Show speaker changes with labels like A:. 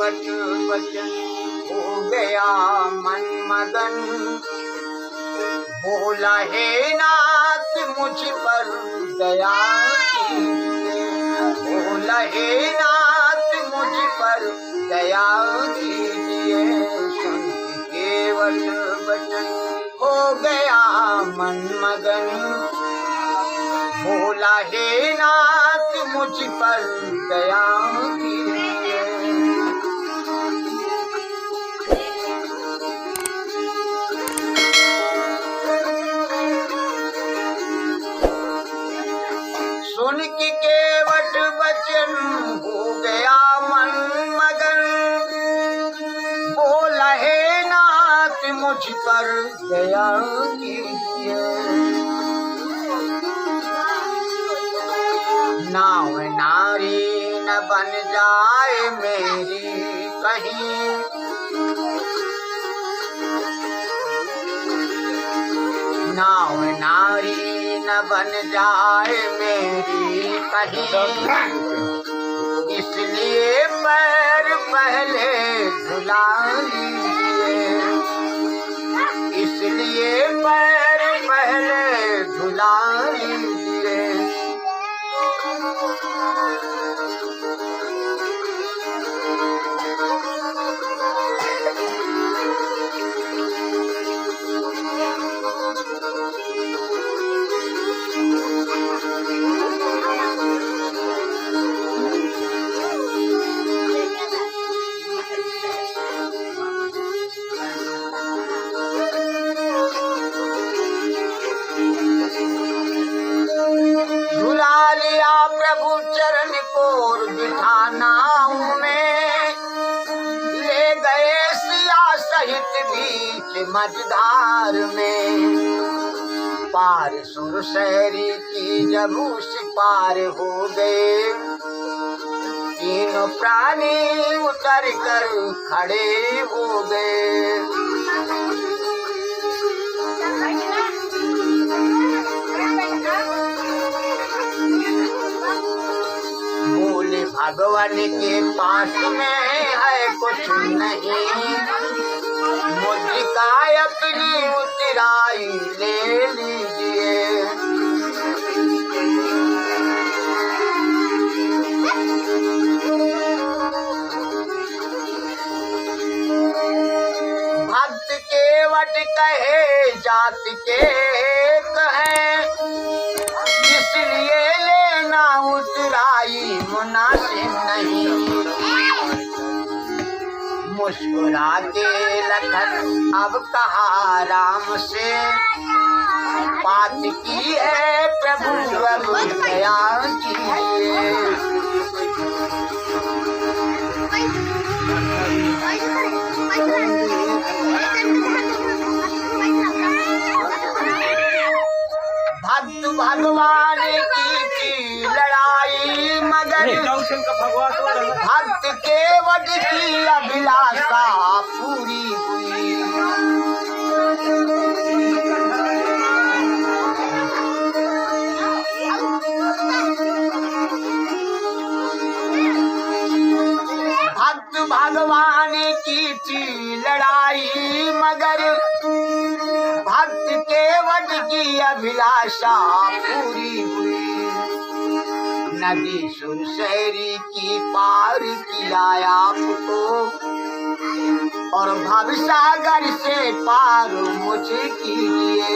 A: केवट बचन हो गया मन मगन। बोला हे नाथ मुझ पर दया कीजिए, बोला हे नाथ मुझ पर दया कीजिए। सुन केवट बचन हो गया मन मगन। बोला हे नाथ मुझ पर दया कीजिए। सुन के केवट बचन हो गया मन मगन। बोला हे नाथ मुझ पर दया कीजिए। नाव नारी न बन जाए मेरी कहीं, नाव नारी न बन जाए मेरी कहीं। इसलिए पैर पहले धुला लीजिए, इसलिए पैर पहले धुला लीजिए। झुला लिया प्रभु चरण कोर बिठा नाव में, ले गए सिया सहित बीच मझधार में। पार सुरसैरी की जब उस पार हो गए, तीनों प्राणी उतर कर खड़े हो गए। बोले भगवान के पास में है कुछ नहीं, मुझका अपनी उतराई ले लीजिए। भक्त केवट कहे जात के कहे, इसलिए लेना उतराई मुनासिब नहीं। मुस्कुरा के लखन अब कहा राम से, बात की है प्रभु अब दया कीजिए। भक्त भगवान की लड़ाई मगर, भक्त केवट की अभिलाषा पूरी हुई। भक्त भगवान की थी लड़ाई मगर, भक्त केवट की अभिलाषा पूरी हुई। नदी सुरसैरी की पार किया आपको, और भवसागर से पार मुझे कीजिए।